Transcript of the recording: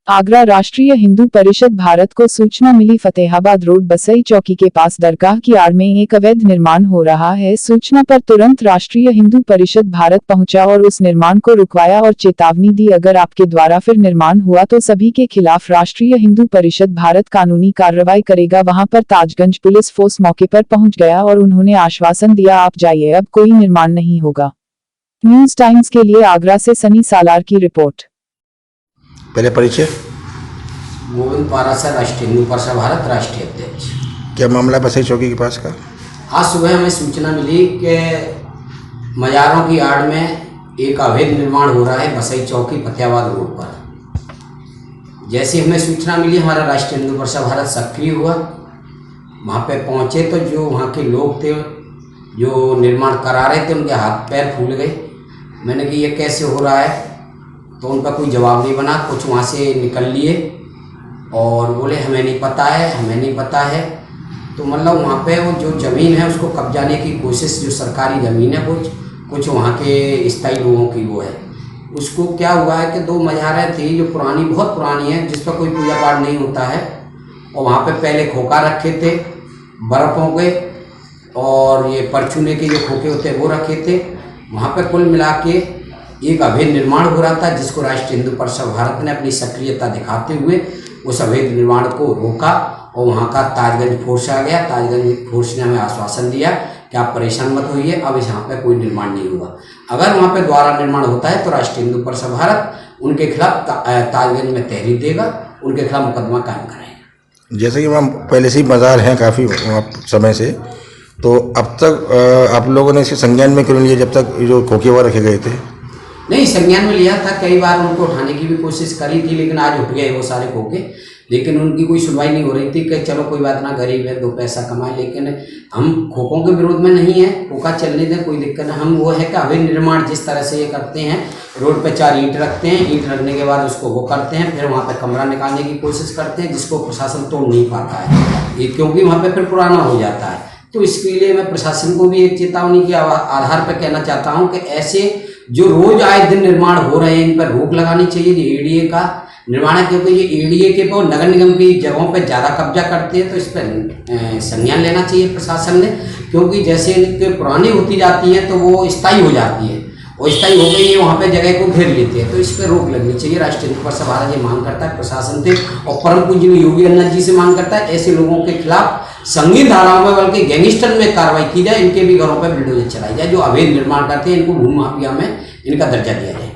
आगरा राष्ट्रीय हिंदू परिषद भारत को सूचना मिली फतेहाबाद रोड बसई चौकी के पास दरगाह की आड़ में एक अवैध निर्माण हो रहा है। सूचना पर तुरंत राष्ट्रीय हिंदू परिषद भारत पहुंचा और उस निर्माण को रुकवाया और चेतावनी दी, अगर आपके द्वारा फिर निर्माण हुआ तो सभी के खिलाफ राष्ट्रीय हिंदू परिषद भारत कानूनी कार्रवाई करेगा। वहां पर ताजगंज पुलिस फोर्स मौके पर पहुंच गया और उन्होंने आश्वासन दिया, आप जाइए, अब कोई निर्माण नहीं होगा। न्यूज टाइम्स के लिए आगरा से सनी सालार की रिपोर्ट। पहले परिचय। गोविंद पारासर, राष्ट्रीय हिंदू परिषद भारत राष्ट्रीय अध्यक्ष। क्या मामला बसई चौकी के पास का? आज सुबह हमें सूचना मिली कि मज़ारों की आड़ में एक अवैध निर्माण हो रहा है बसई चौकी फतेहाबाद रोड पर। जैसे हमें सूचना मिली, हमारा राष्ट्रीय हिंदू परिषद भारत सक्रिय हुआ। वहाँ पे पहुँचे तो जो वहाँ के लोग थे जो निर्माण करा रहे थे, उनके हाथ पैर फूल गए। मैंने कि ये कैसे हो रहा है, तो उनका कोई जवाब नहीं बना। कुछ वहाँ से निकल लिए और बोले हमें नहीं पता है, हमें नहीं पता है। तो मतलब वहाँ पे वो जो ज़मीन है उसको कब्जाने की कोशिश, जो सरकारी ज़मीन है कुछ वहाँ के स्थायी लोगों की वो है। उसको क्या हुआ है कि दो मज़ारें थी जो पुरानी, बहुत पुरानी है, जिस पर कोई पूजा पाठ नहीं होता है, और वहाँ पे पहले खोखा रखे थे बर्फ़ों के, और ये परचूने के जो खोखे होते हैं वो रखे थे। वहाँ पे कुल मिला के एक अवैध निर्माण हो रहा था, जिसको राष्ट्रीय हिंदू परिषद भारत ने अपनी सक्रियता दिखाते हुए उस अवैध निर्माण को रोका। और वहाँ का ताजगंज फोर्स आ गया। ताजगंज फोर्स ने हमें आश्वासन दिया कि आप परेशान मत होइए, अब यहाँ पे कोई निर्माण नहीं होगा। अगर वहाँ पे दोबारा निर्माण होता है तो राष्ट्रीय हिंदू परिषद भारत उनके खिलाफ ताजगंज में तहरीर देगा, उनके खिलाफ मुकदमा कायम कराएगा। जैसे कि वहाँ पहले से ही बाजार हैं काफ़ी समय से, तो अब तक आप लोगों ने इसे संज्ञान में क्यों लिया जब तक जो खोखे हुआ रखे गए थे? नहीं, संज्ञान में लिया था, कई बार उनको उठाने की भी कोशिश करी थी, लेकिन आज उठ गए वो सारे खोखे। लेकिन उनकी कोई सुनवाई नहीं हो रही थी कि चलो कोई बात ना, गरीब है, दो पैसा कमाए। लेकिन हम खोखों के विरोध में नहीं है, खोखा चलने दें, कोई दिक्कत नहीं। हम वो है कि अवैध निर्माण जिस तरह से ये करते हैं, रोड पे 4 ईंट रखते हैं, ईंट रखने के बाद उसको वो करते हैं, फिर वहाँ पे कमरा निकालने की कोशिश करते हैं, जिसको प्रशासन तोड़ नहीं पाता है, ये क्योंकि वहाँ पे फिर पुराना हो जाता है। तो इसके लिए मैं प्रशासन को भी एक चेतावनी के आधार पर कहना चाहता हूँ कि ऐसे जो रोज आए दिन निर्माण हो रहे हैं, इन पर रोक लगानी चाहिए। ये एडीए का निर्माण है, क्योंकि ये एडीए के पर नगर निगम की जगहों पर ज़्यादा कब्जा करते हैं, तो इस पर संज्ञान लेना चाहिए प्रशासन ने। क्योंकि जैसे इनके पुरानी होती जाती हैं तो वो स्थायी हो जाती है, और स्थायी हो गई है वहाँ पे जगह को घेर लेते हैं, तो इस पर रोक लगनी चाहिए। राष्ट्रीय हिंदू परिषद भारत ये मांग करता है प्रशासन से, और परम पूज्य योगी अन्ना जी से मांग करता है ऐसे लोगों के खिलाफ संगीन धाराओं में, बल्कि गैंगस्टर में कार्रवाई की जाए। इनके भी घरों पर बुलडोजर चलाई जाए, जो अवैध निर्माण करते हैं, इनको भूमि माफिया में इनका दर्जा दिया जाए।